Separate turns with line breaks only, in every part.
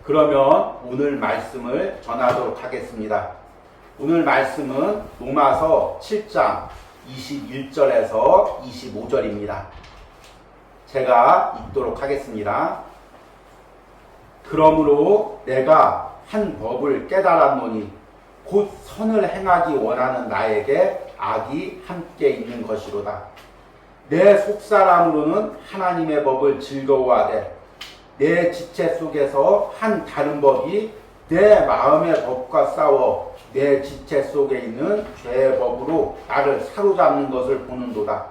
그러면 오늘 말씀을 전하도록 하겠습니다. 오늘 말씀은 로마서 7장 21절에서 25절입니다. 제가 읽도록 하겠습니다. 그러므로 내가 한 법을 깨달았노니 곧 선을 행하기 원하는 나에게 악이 함께 있는 것이로다. 내 속사람으로는 하나님의 법을 즐거워하되 내 지체 속에서 한 다른 법이 내 마음의 법과 싸워 내 지체 속에 있는 죄의 법으로 나를 사로잡는 것을 보는도다.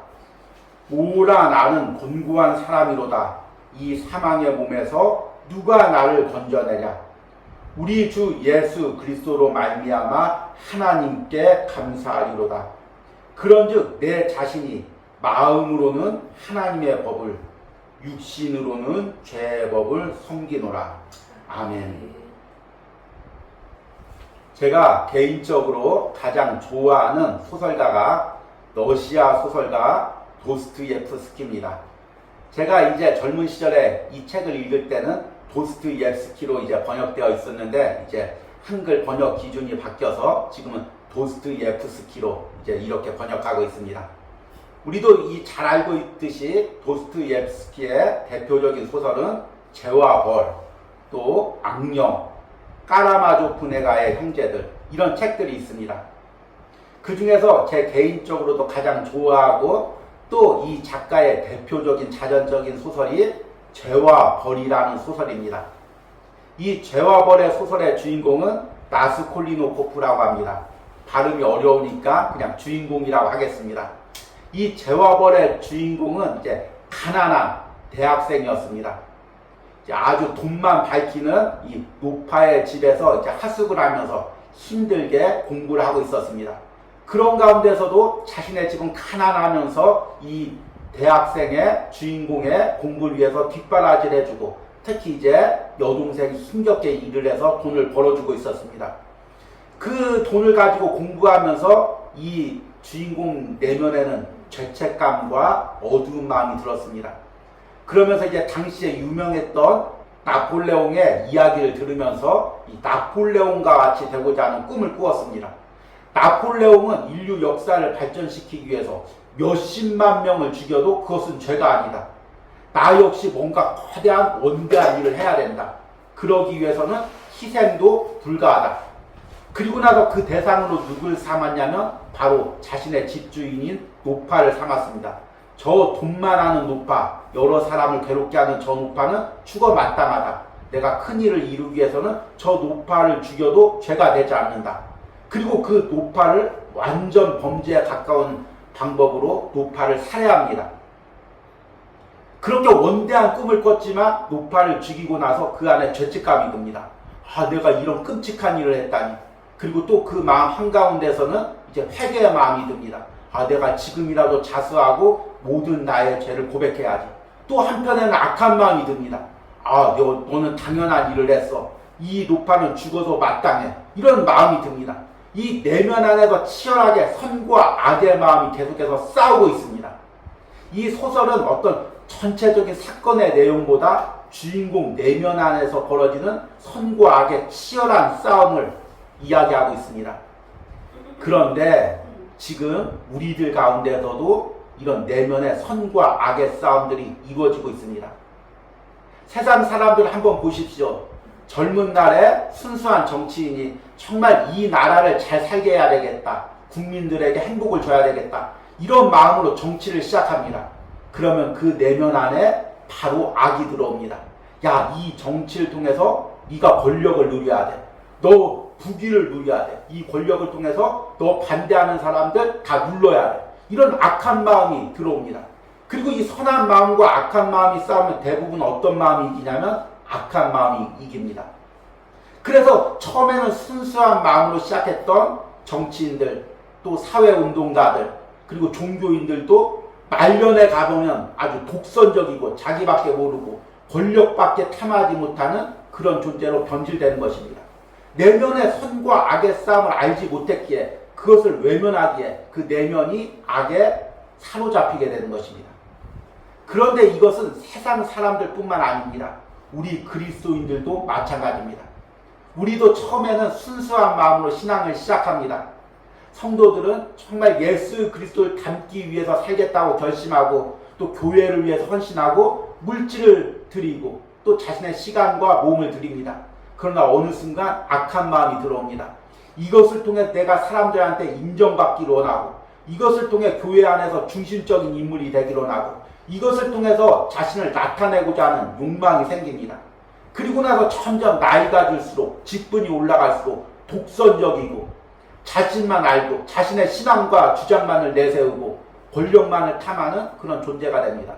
오라 나는 곤고한 사람이로다. 이 사망의 몸에서 누가 나를 건져내랴. 우리 주 예수 그리스도로 말미암아 하나님께 감사하리로다. 그런즉 내 자신이 마음으로는 하나님의 법을 육신으로는 죄의 법을 섬기노라. 아멘. 제가 개인적으로 가장 좋아하는 소설가가 러시아 소설가 도스토옙스키입니다. 제가 이제 젊은 시절에 이 책을 읽을 때는 도스토옙스키로 이제 번역되어 있었는데 이제 한글 번역 기준이 바뀌어서 지금은 도스토옙스키로 이제 이렇게 번역하고 있습니다. 우리도 잘 알고 있듯이 도스토옙스키의 대표적인 소설은 죄와 벌, 또 악령, 까라마조프 네가의 형제들, 이런 책들이 있습니다. 그 중에서 제 개인적으로도 가장 좋아하고 또 이 작가의 대표적인 자전적인 소설이 죄와 벌이라는 소설입니다. 이 죄와 벌의 소설의 주인공은 라스콜리노코프라고 합니다. 발음이 어려우니까 그냥 주인공이라고 하겠습니다. 이 죄와 벌의 주인공은 이제 가난한 대학생이었습니다. 이제 아주 돈만 밝히는 이 노파의 집에서 이제 하숙을 하면서 힘들게 공부를 하고 있었습니다. 그런 가운데서도 자신의 집은 가난하면서 이 대학생의 주인공의 공부를 위해서 뒷바라지를 해주고 특히 이제 여동생이 힘겹게 일을 해서 돈을 벌어주고 있었습니다. 그 돈을 가지고 공부하면서 이 주인공 내면에는 죄책감과 어두운 마음이 들었습니다. 그러면서 이제 당시에 유명했던 나폴레옹의 이야기를 들으면서 이 나폴레옹과 같이 되고자 하는 꿈을 꾸었습니다. 나폴레옹은 인류 역사를 발전시키기 위해서 몇십만 명을 죽여도 그것은 죄가 아니다. 나 역시 뭔가 거대한 원대한 일을 해야 된다. 그러기 위해서는 희생도 불가하다. 그리고 나서 그 대상으로 누굴 삼았냐면 바로 자신의 집주인인 노파를 삼았습니다. 저 돈 많아하는 노파, 여러 사람을 괴롭게 하는 저 노파는 죽어 마땅하다. 내가 큰 일을 이루기 위해서는 저 노파를 죽여도 죄가 되지 않는다. 그리고 그 노파를 완전 범죄에 가까운 방법으로 노파를 살해합니다. 그렇게 원대한 꿈을 꿨지만 노파를 죽이고 나서 그 안에 죄책감이 듭니다. 아, 내가 이런 끔찍한 일을 했다니. 그리고 또 그 마음 한가운데서는 이제 회개의 마음이 듭니다. 아, 내가 지금이라도 자수하고 모든 나의 죄를 고백해야지. 또 한편에는 악한 마음이 듭니다. 아, 너는 당연한 일을 했어. 이 노파는 죽어서 마땅해. 이런 마음이 듭니다. 이 내면 안에서 치열하게 선과 악의 마음이 계속해서 싸우고 있습니다. 이 소설은 어떤 전체적인 사건의 내용보다 주인공 내면 안에서 벌어지는 선과 악의 치열한 싸움을 이야기하고 있습니다. 그런데 지금 우리들 가운데서도 이런 내면의 선과 악의 싸움들이 이루어지고 있습니다. 세상 사람들 한번 보십시오. 젊은 날에 순수한 정치인이 정말 이 나라를 잘 살게 해야 되겠다. 국민들에게 행복을 줘야 되겠다. 이런 마음으로 정치를 시작합니다. 그러면 그 내면 안에 바로 악이 들어옵니다. 야, 이 정치를 통해서 네가 권력을 누려야 돼. 너 부귀를 누려야 돼. 이 권력을 통해서 너 반대하는 사람들 다 눌러야 돼. 이런 악한 마음이 들어옵니다. 그리고 이 선한 마음과 악한 마음이 싸우면 대부분 어떤 마음이 이기냐면 악한 마음이 이깁니다. 그래서 처음에는 순수한 마음으로 시작했던 정치인들, 또 사회운동가들, 그리고 종교인들도 말년에 가보면 아주 독선적이고 자기밖에 모르고 권력밖에 탐하지 못하는 그런 존재로 변질되는 것입니다. 내면의 선과 악의 싸움을 알지 못했기에 그것을 외면하기에 그 내면이 악에 사로잡히게 되는 것입니다. 그런데 이것은 세상 사람들 뿐만 아닙니다. 우리 그리스도인들도 마찬가지입니다. 우리도 처음에는 순수한 마음으로 신앙을 시작합니다. 성도들은 정말 예수 그리스도를 닮기 위해서 살겠다고 결심하고 또 교회를 위해서 헌신하고 물질을 드리고 또 자신의 시간과 몸을 드립니다. 그러나 어느 순간 악한 마음이 들어옵니다. 이것을 통해 내가 사람들한테 인정받기를 원하고 이것을 통해 교회 안에서 중심적인 인물이 되기를 원하고 이것을 통해서 자신을 나타내고자 하는 욕망이 생깁니다. 그리고 나서 점점 나이가 들수록 직분이 올라갈수록 독선적이고 자신만 알고 자신의 신앙과 주장만을 내세우고 권력만을 탐하는 그런 존재가 됩니다.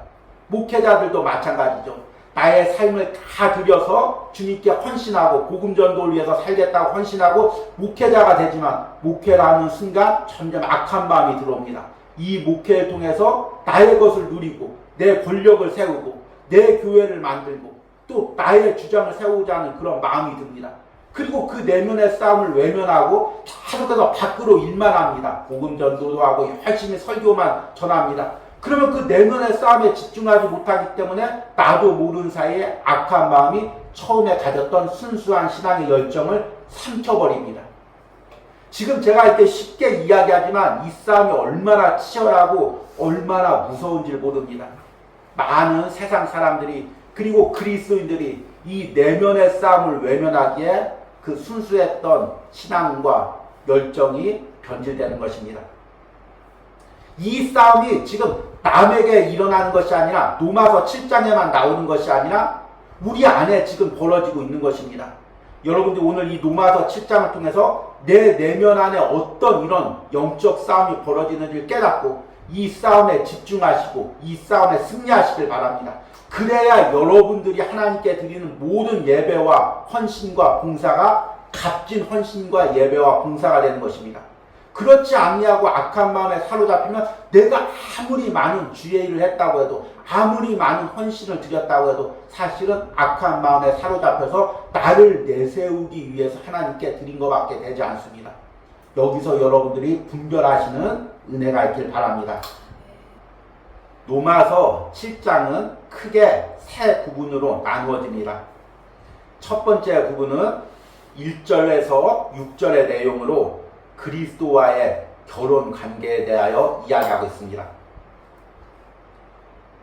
목회자들도 마찬가지죠. 나의 삶을 다 들여서 주님께 헌신하고 복음 전도를 위해서 살겠다고 헌신하고 목회자가 되지만 목회라는 순간 점점 악한 마음이 들어옵니다. 이 목회를 통해서 나의 것을 누리고 내 권력을 세우고 내 교회를 만들고 또 나의 주장을 세우고자 하는 그런 마음이 듭니다. 그리고 그 내면의 싸움을 외면하고 계속해서 밖으로 일만 합니다. 복음 전도도 하고 열심히 설교만 전합니다. 그러면 그 내면의 싸움에 집중하지 못하기 때문에 나도 모르는 사이에 악한 마음이 처음에 가졌던 순수한 신앙의 열정을 삼켜버립니다. 지금 제가 이렇게 쉽게 이야기하지만 이 싸움이 얼마나 치열하고 얼마나 무서운지를 모릅니다. 많은 세상 사람들이 그리고 그리스도인들이 이 내면의 싸움을 외면하기에 그 순수했던 신앙과 열정이 변질되는 것입니다. 이 싸움이 지금 남에게 일어나는 것이 아니라 로마서 7장에만 나오는 것이 아니라 우리 안에 지금 벌어지고 있는 것입니다. 여러분들 오늘 이 로마서 7장을 통해서 내 내면 안에 어떤 이런 영적 싸움이 벌어지는지를 깨닫고 이 싸움에 집중하시고 이 싸움에 승리하시길 바랍니다. 그래야 여러분들이 하나님께 드리는 모든 예배와 헌신과 봉사가 값진 헌신과 예배와 봉사가 되는 것입니다. 그렇지 아니하고 악한 마음에 사로잡히면 내가 아무리 많은 주의 일을 했다고 해도 아무리 많은 헌신을 드렸다고 해도 사실은 악한 마음에 사로잡혀서 나를 내세우기 위해서 하나님께 드린 것밖에 되지 않습니다. 여기서 여러분들이 분별하시는 은혜가 있길 바랍니다. 로마서 7장은 크게 세 부분으로 나누어집니다. 첫 번째 부분은 1절에서 6절의 내용으로 그리스도와의 결혼 관계에 대하여 이야기하고 있습니다.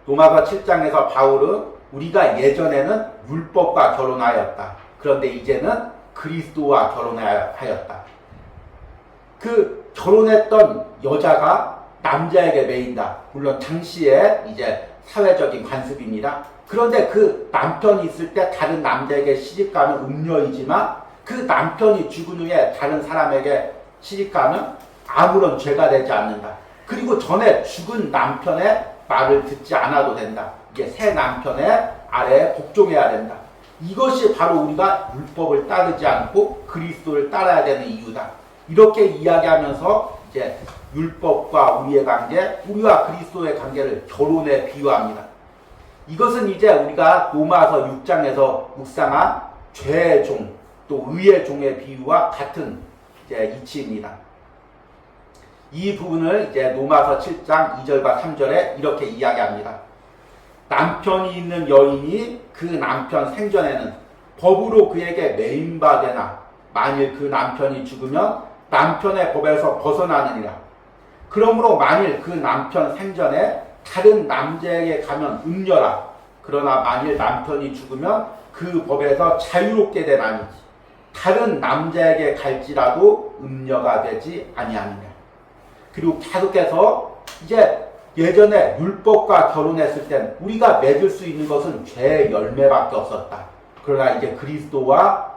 로마서 7장에서 바울은 우리가 예전에는 율법과 결혼하였다. 그런데 이제는 그리스도와 결혼하였다. 그 결혼했던 여자가 남자에게 매인다. 물론 당시에 이제 사회적인 관습입니다. 그런데 그 남편이 있을 때 다른 남자에게 시집가면 음녀이지만 그 남편이 죽은 후에 다른 사람에게 시집가면 아무런 죄가 되지 않는다. 그리고 전에 죽은 남편의 말을 듣지 않아도 된다. 이게 새 남편의 아래에 복종해야 된다. 이것이 바로 우리가 율법을 따르지 않고 그리스도를 따라야 되는 이유다. 이렇게 이야기하면서 이제 율법과 우리의 관계, 우리와 그리스도의 관계를 결혼에 비유합니다. 이것은 이제 우리가 로마서 6장에서 묵상한 죄의 종, 또 의의 종의 비유와 같은 이제 이치입니다. 이 부분을 이제 로마서 7장 2절과 3절에 이렇게 이야기합니다. 남편이 있는 여인이 그 남편 생전에는 법으로 그에게 매인바되나 만일 그 남편이 죽으면 남편의 법에서 벗어나느니라. 그러므로 만일 그 남편 생전에 다른 남자에게 가면 음녀라. 그러나 만일 남편이 죽으면 그 법에서 자유롭게 되나니 다른 남자에게 갈지라도 음녀가 되지 아니하느냐. 그리고 계속해서 이제 예전에 율법과 결혼했을 땐 우리가 맺을 수 있는 것은 죄의 열매밖에 없었다. 그러나 이제 그리스도와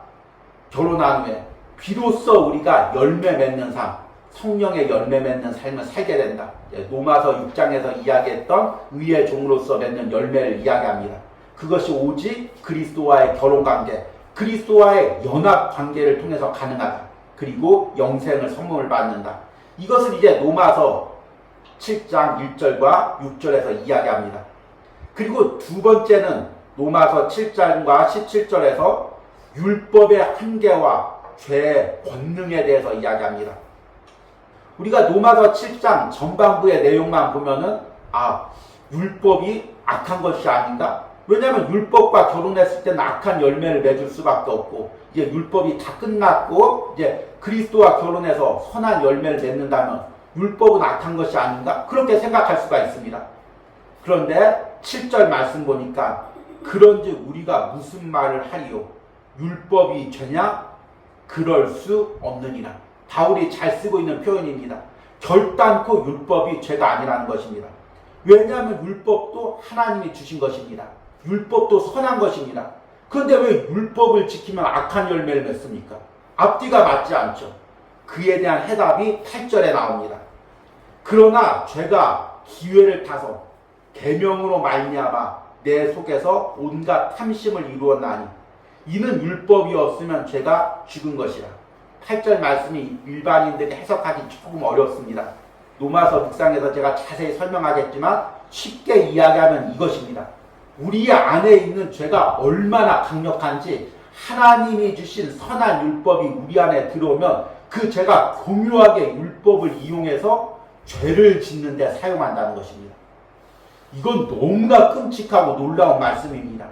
결혼한 후에 비로소 우리가 열매 맺는 삶, 성령의 열매 맺는 삶을 살게 된다. 로마서 6장에서 이야기했던 의의 종으로서 맺는 열매를 이야기합니다. 그것이 오직 그리스도와의 결혼관계, 그리스도와의 연합관계를 통해서 가능하다. 그리고 영생을 선물을 받는다. 이것을 이제 로마서 7장 1절과 6절에서 이야기합니다. 그리고 두 번째는 로마서 7장과 17절에서 율법의 한계와 죄의 권능에 대해서 이야기합니다. 우리가 로마서 7장 전반부의 내용만 보면은 율법이 악한 것이 아닌가? 왜냐하면 율법과 결혼했을 때는 악한 열매를 맺을 수밖에 없고, 이제 율법이 다 끝났고 이제 그리스도와 결혼해서 선한 열매를 맺는다면 율법은 악한 것이 아닌가? 그렇게 생각할 수가 있습니다. 그런데 7절 말씀 보니까 그런즉 우리가 무슨 말을 하리요? 율법이 죄냐? 그럴 수 없느니라. 바울이 잘 쓰고 있는 표현입니다. 결단코 율법이 죄가 아니라는 것입니다. 왜냐하면 율법도 하나님이 주신 것입니다. 율법도 선한 것입니다. 그런데 왜 율법을 지키면 악한 열매를 맺습니까? 앞뒤가 맞지 않죠. 그에 대한 해답이 8절에 나옵니다. 그러나 죄가 기회를 타서 계명으로 말미암아 내 속에서 온갖 탐심을 이루었나니 이는 율법이 없으면 죄가 죽은 것이라. 8절 말씀이 일반인들이 해석하기 조금 어렵습니다. 로마서 묵상에서 제가 자세히 설명하겠지만 쉽게 이야기하면 이것입니다. 우리 안에 있는 죄가 얼마나 강력한지 하나님이 주신 선한 율법이 우리 안에 들어오면 그 죄가 교묘하게 율법을 이용해서 죄를 짓는 데 사용한다는 것입니다. 이건 너무나 끔찍하고 놀라운 말씀입니다.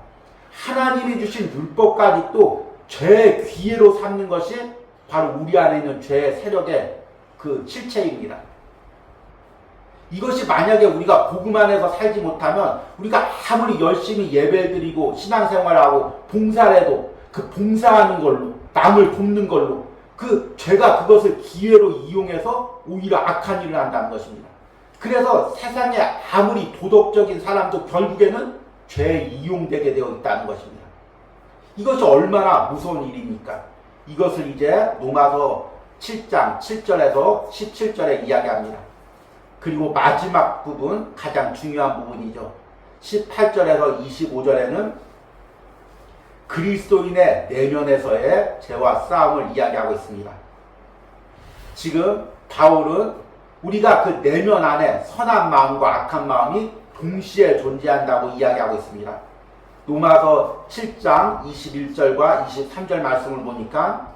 하나님이 주신 율법까지 또 죄의 기회로 삼는 것이 바로 우리 안에 있는 죄의 세력의 그 실체입니다. 이것이 만약에 우리가 복음 안에서 살지 못하면 우리가 아무리 열심히 예배를 드리고 신앙생활하고 봉사를 해도 그 봉사하는 걸로 남을 돕는 걸로 그 죄가 그것을 기회로 이용해서 오히려 악한 일을 한다는 것입니다. 그래서 세상에 아무리 도덕적인 사람도 결국에는 죄에 이용되게 되어 있다는 것입니다. 이것이 얼마나 무서운 일입니까? 이것을 이제 로마서 7장 7절에서 17절에 이야기합니다. 그리고 마지막 부분, 가장 중요한 부분이죠. 18절에서 25절에는 그리스도인의 내면에서의 죄와 싸움을 이야기하고 있습니다. 지금 바울은 우리가 그 내면 안에 선한 마음과 악한 마음이 동시에 존재한다고 이야기하고 있습니다. 로마서 7장 21절과 23절 말씀을 보니까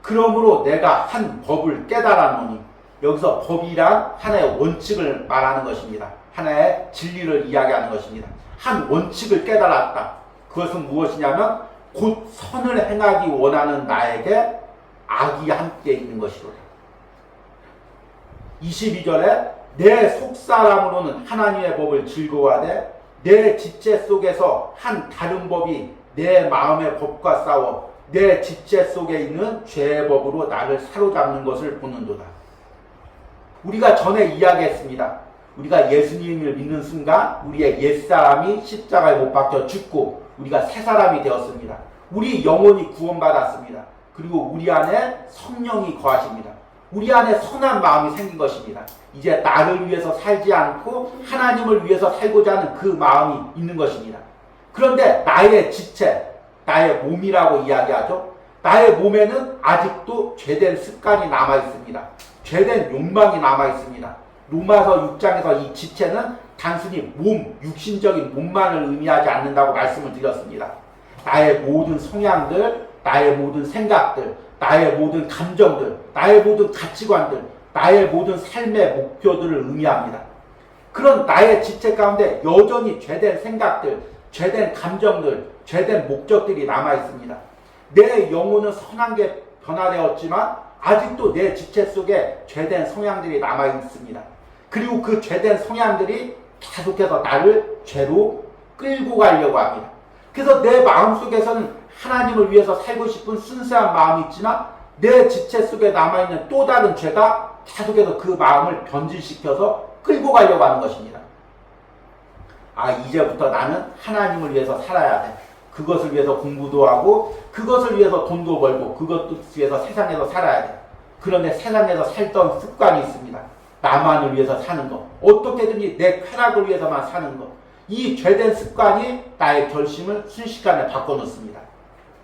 그러므로 내가 한 법을 깨달았노니, 여기서 법이란 하나의 원칙을 말하는 것입니다. 하나의 진리를 이야기하는 것입니다. 한 원칙을 깨달았다. 그것은 무엇이냐면 곧 선을 행하기 원하는 나에게 악이 함께 있는 것이로다. 22절에 내 속사람으로는 하나님의 법을 즐거워하되 내 지체 속에서 한 다른 법이 내 마음의 법과 싸워 내 지체 속에 있는 죄의 법으로 나를 사로잡는 것을 보는도다. 우리가 전에 이야기했습니다. 우리가 예수님을 믿는 순간 우리의 옛사람이 십자가에 못 박혀 죽고 우리가 새 사람이 되었습니다. 우리 영혼이 구원받았습니다. 그리고 우리 안에 성령이 거하십니다. 우리 안에 선한 마음이 생긴 것입니다. 이제 나를 위해서 살지 않고 하나님을 위해서 살고자 하는 그 마음이 있는 것입니다. 그런데 나의 지체, 나의 몸이라고 이야기하죠. 나의 몸에는 아직도 죄된 습관이 남아 있습니다. 죄된 욕망이 남아 있습니다. 로마서 6장에서 이 지체는 단순히 몸, 육신적인 몸만을 의미하지 않는다고 말씀을 드렸습니다. 나의 모든 성향들, 나의 모든 생각들, 나의 모든 감정들, 나의 모든 가치관들, 나의 모든 삶의 목표들을 의미합니다. 그런 나의 지체 가운데 여전히 죄된 생각들, 죄된 감정들, 죄된 목적들이 남아 있습니다. 내 영혼은 선한 게 변화되었지만 아직도 내 지체 속에 죄된 성향들이 남아 있습니다. 그리고 그 죄된 성향들이 계속해서 나를 죄로 끌고 가려고 합니다. 그래서 내 마음속에서는 하나님을 위해서 살고 싶은 순수한 마음이 있지만 내 지체 속에 남아있는 또 다른 죄가 계속해서 그 마음을 변질시켜서 끌고 가려고 하는 것입니다. 아, 이제부터 나는 하나님을 위해서 살아야 돼. 그것을 위해서 공부도 하고 그것을 위해서 돈도 벌고 그것도 위해서 세상에서 살아야 돼. 그런데 세상에서 살던 습관이 있습니다. 나만을 위해서 사는 것, 어떻게든지 내 쾌락을 위해서만 사는 것, 이 죄된 습관이 나의 결심을 순식간에 바꿔놓습니다.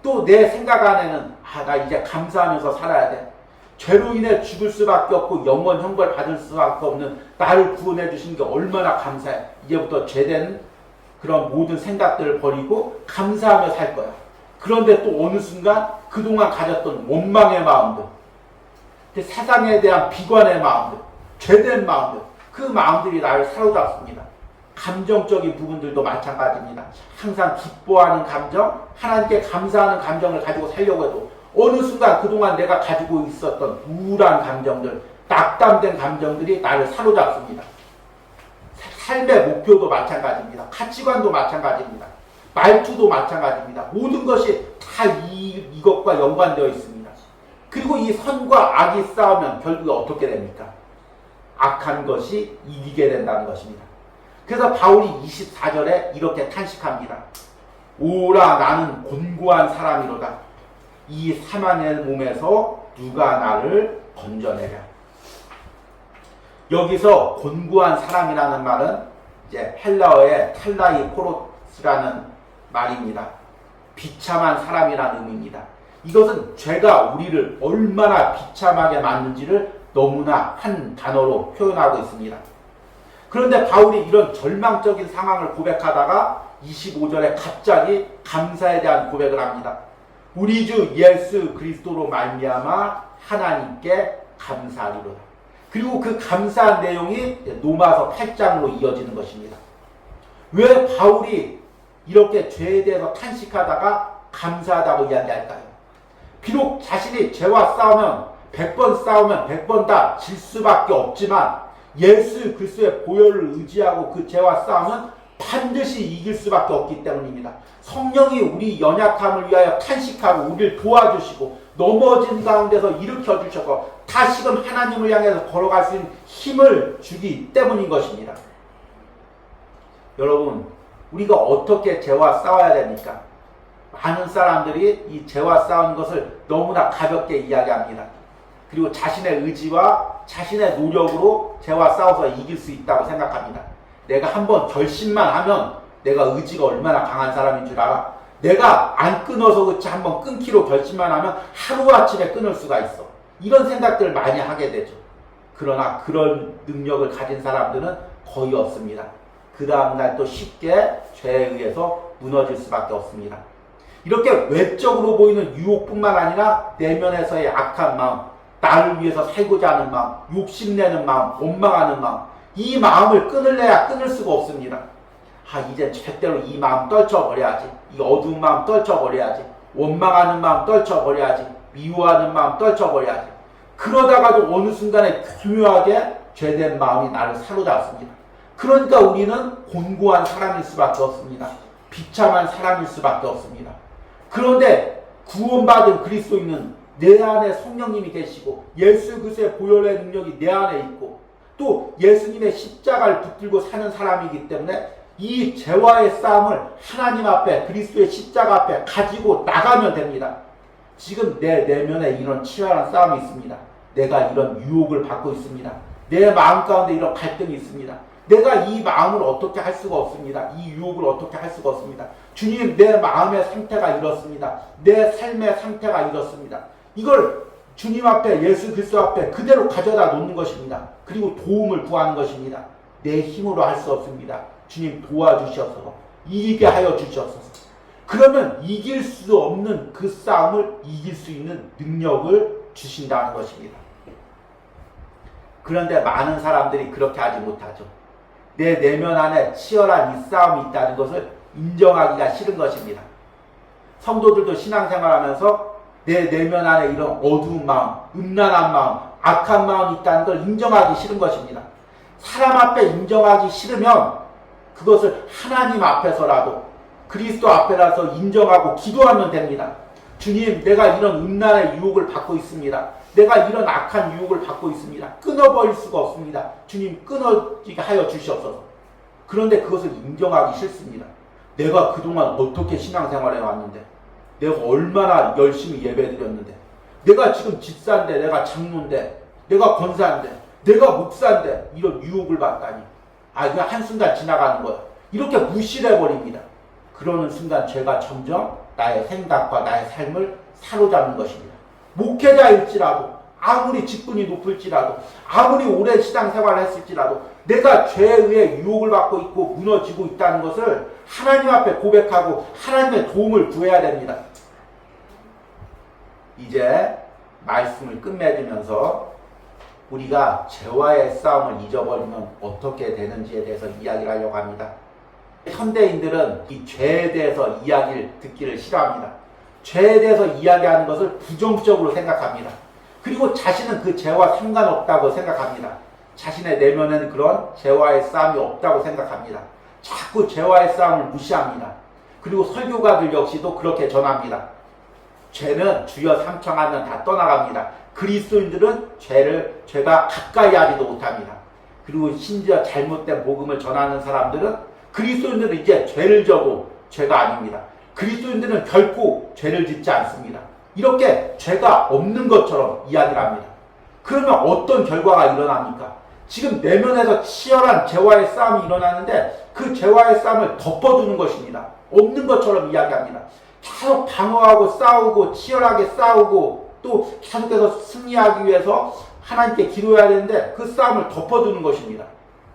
또 내 생각 안에는 나 이제 감사하면서 살아야 돼. 죄로 인해 죽을 수밖에 없고 영원 형벌 받을 수밖에 없는 나를 구원해 주신 게 얼마나 감사해. 이제부터 죄된 그런 모든 생각들을 버리고 감사하며 살 거야. 그런데 또 어느 순간 그동안 가졌던 원망의 마음들, 세상에 대한 비관의 마음들, 죄된 마음들, 그 마음들이 나를 사로잡습니다. 감정적인 부분들도 마찬가지입니다. 항상 기뻐하는 감정, 하나님께 감사하는 감정을 가지고 살려고 해도 어느 순간 그동안 내가 가지고 있었던 우울한 감정들, 낙담된 감정들이 나를 사로잡습니다. 삶의 목표도 마찬가지입니다. 가치관도 마찬가지입니다. 말투도 마찬가지입니다. 모든 것이 다 이것과 연관되어 있습니다. 그리고 이 선과 악이 싸우면 결국에 어떻게 됩니까? 악한 것이 이기게 된다는 것입니다. 그래서 바울이 24절에 이렇게 탄식합니다. 오라 나는 곤고한 사람이로다. 이 사망의 몸에서 누가 나를 건져내랴. 여기서 곤고한 사람이라는 말은 이제 헬라어의 탈라이포로스라는 말입니다. 비참한 사람이라는 의미입니다. 이것은 죄가 우리를 얼마나 비참하게 만든지를 너무나 한 단어로 표현하고 있습니다. 그런데 바울이 이런 절망적인 상황을 고백하다가 25절에 갑자기 감사에 대한 고백을 합니다. 우리 주 예수 그리스도로 말미암아 하나님께 감사하리로다. 그리고 그 감사한 내용이 로마서 8장으로 이어지는 것입니다. 왜 바울이 이렇게 죄에 대해서 탄식하다가 감사하다고 이야기할까요? 비록 자신이 죄와 싸우면 100번 싸우면 100번 다 질 수밖에 없지만 예수 그리스도의 보혈을 의지하고 그 죄와 싸우면 반드시 이길 수밖에 없기 때문입니다. 성령이 우리 연약함을 위하여 탄식하고 우리를 도와주시고 넘어진 가운데서 일으켜 주셔서 다시금 하나님을 향해서 걸어갈 수 있는 힘을 주기 때문인 것입니다. 여러분, 우리가 어떻게 죄와 싸워야 됩니까? 많은 사람들이 이 죄와 싸우는 것을 너무나 가볍게 이야기합니다. 그리고 자신의 의지와 자신의 노력으로 죄와 싸워서 이길 수 있다고 생각합니다. 내가 한번 결심만 하면 내가 의지가 얼마나 강한 사람인 줄 알아? 내가 안 끊어서 그렇지 한번 끊기로 결심만 하면 하루아침에 끊을 수가 있어. 이런 생각들을 많이 하게 되죠. 그러나 그런 능력을 가진 사람들은 거의 없습니다. 그 다음날 또 쉽게 죄에 의해서 무너질 수밖에 없습니다. 이렇게 외적으로 보이는 유혹뿐만 아니라 내면에서의 악한 마음, 나를 위해서 살고자 하는 마음, 욕심내는 마음, 원망하는 마음, 이 마음을 끊을래야 끊을 수가 없습니다. 이제 절대로 이 마음 떨쳐버려야지. 이 어두운 마음 떨쳐버려야지. 원망하는 마음 떨쳐버려야지. 미워하는 마음 떨쳐버려야지. 그러다가도 어느 순간에 교묘하게 죄된 마음이 나를 사로잡습니다. 그러니까 우리는 곤고한 사람일 수밖에 없습니다. 비참한 사람일 수밖에 없습니다. 그런데 구원받은 그리스도인은 내 안에 성령님이 계시고 예수 그리스도의 보혈의 능력이 내 안에 있고 또 예수님의 십자가를 붙들고 사는 사람이기 때문에 이 죄와의 싸움을 하나님 앞에 그리스도의 십자가 앞에 가지고 나가면 됩니다. 지금 내 내면에 이런 치열한 싸움이 있습니다. 내가 이런 유혹을 받고 있습니다. 내 마음 가운데 이런 갈등이 있습니다. 내가 이 마음을 어떻게 할 수가 없습니다. 이 유혹을 어떻게 할 수가 없습니다. 주님, 내 마음의 상태가 이렇습니다. 내 삶의 상태가 이렇습니다. 이걸 주님 앞에 예수 그리스도 앞에 그대로 가져다 놓는 것입니다. 그리고 도움을 구하는 것입니다. 내 힘으로 할 수 없습니다. 주님 도와주셔서 이기게 하여 주시옵소서. 그러면 이길 수 없는 그 싸움을 이길 수 있는 능력을 주신다는 것입니다. 그런데 많은 사람들이 그렇게 하지 못하죠. 내 내면 안에 치열한 이 싸움이 있다는 것을 인정하기가 싫은 것입니다. 성도들도 신앙생활하면서 내 내면 안에 이런 어두운 마음, 음란한 마음, 악한 마음이 있다는 걸 인정하기 싫은 것입니다. 사람 앞에 인정하기 싫으면 그것을 하나님 앞에서라도 그리스도 앞에라서 인정하고 기도하면 됩니다. 주님, 내가 이런 음란의 유혹을 받고 있습니다. 내가 이런 악한 유혹을 받고 있습니다. 끊어버릴 수가 없습니다. 주님, 끊어지게 하여 주시옵소서. 그런데 그것을 인정하기 싫습니다. 내가 그동안 어떻게 신앙생활해 왔는데, 내가 얼마나 열심히 예배드렸는데, 내가 지금 집사인데, 내가 장로인데, 내가 권사인데, 내가 목사인데 이런 유혹을 받다니. 그냥 한순간 지나가는 거야. 이렇게 무시를 해버립니다. 그러는 순간 죄가 점점 나의 생각과 나의 삶을 사로잡는 것입니다. 목회자일지라도, 아무리 직분이 높을지라도, 아무리 오랜 신앙생활을 했을지라도 내가 죄에 의해 유혹을 받고 있고 무너지고 있다는 것을 하나님 앞에 고백하고 하나님의 도움을 구해야 됩니다. 이제 말씀을 끝맺으면서 우리가 죄와의 싸움을 잊어버리면 어떻게 되는지에 대해서 이야기를 하려고 합니다. 현대인들은 이 죄에 대해서 이야기를 듣기를 싫어합니다. 죄에 대해서 이야기하는 것을 부정적으로 생각합니다. 그리고 자신은 그 죄와 상관없다고 생각합니다. 자신의 내면에는 그런 죄와의 싸움이 없다고 생각합니다. 자꾸 죄와의 싸움을 무시합니다. 그리고 설교가들 역시도 그렇게 전합니다. 죄는 주여 삼청하면 다 떠나갑니다. 그리스도인들은 죄가 가까이 하지도 못합니다. 그리고 심지어 잘못된 복음을 전하는 사람들은 그리스도인들은 이제 죄를 져도 죄가 아닙니다. 그리스도인들은 결코 죄를 짓지 않습니다. 이렇게 죄가 없는 것처럼 이야기를 합니다. 그러면 어떤 결과가 일어납니까? 지금 내면에서 치열한 죄와의 싸움이 일어나는데 그 죄와의 싸움을 덮어두는 것입니다. 없는 것처럼 이야기합니다. 계속 방어하고 싸우고 치열하게 싸우고 또 계속해서 승리하기 위해서 하나님께 기도해야 되는데 그 싸움을 덮어두는 것입니다.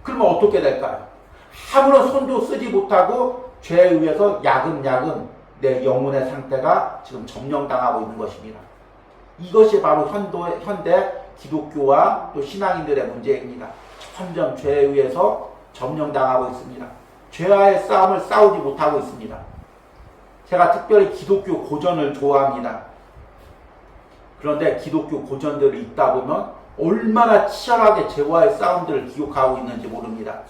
그러면 어떻게 될까요? 아무런 손도 쓰지 못하고 죄에 의해서 야금야금 내 영혼의 상태가 지금 점령당하고 있는 것입니다. 이것이 바로 현대 기독교와 또 신앙인들의 문제입니다. 점점 죄에 의해서 점령당하고 있습니다. 죄와의 싸움을 싸우지 못하고 있습니다. 제가 특별히 기독교 고전을 좋아합니다. 그런데 기독교 고전들을 읽다 보면 얼마나 치열하게 죄와의 싸움들을 기록하고 있는지 모릅니다.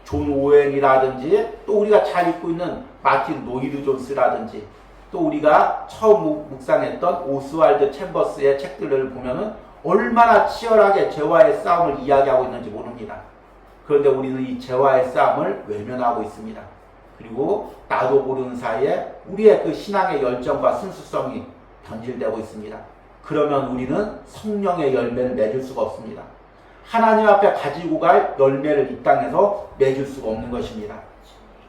존 오웬이라든지 또 우리가 잘 읽고 있는 마틴 노이드 존스라든지 또 우리가 처음 묵상했던 오스왈드 챔버스의 책들을 보면은 얼마나 치열하게 죄와의 싸움을 이야기하고 있는지 모릅니다. 그런데 우리는 이 죄와의 싸움을 외면하고 있습니다. 그리고 나도 모르는 사이에 우리의 그 신앙의 열정과 순수성이 변질되고 있습니다. 그러면 우리는 성령의 열매를 맺을 수가 없습니다. 하나님 앞에 가지고 갈 열매를 이 땅에서 맺을 수가 없는 것입니다.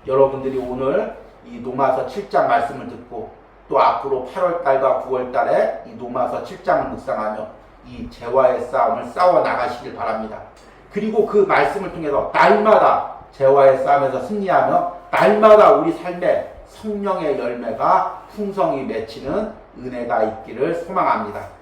여러분들이 오늘 이 로마서 7장 말씀을 듣고 또 앞으로 8월달과 9월달에 이 로마서 7장을 묵상하며 이 죄와의 싸움을 싸워 나가시길 바랍니다. 그리고 그 말씀을 통해서 날마다 죄와의 싸움에서 승리하며 날마다 우리 삶에 성령의 열매가 풍성히 맺히는 은혜가 있기를 소망합니다.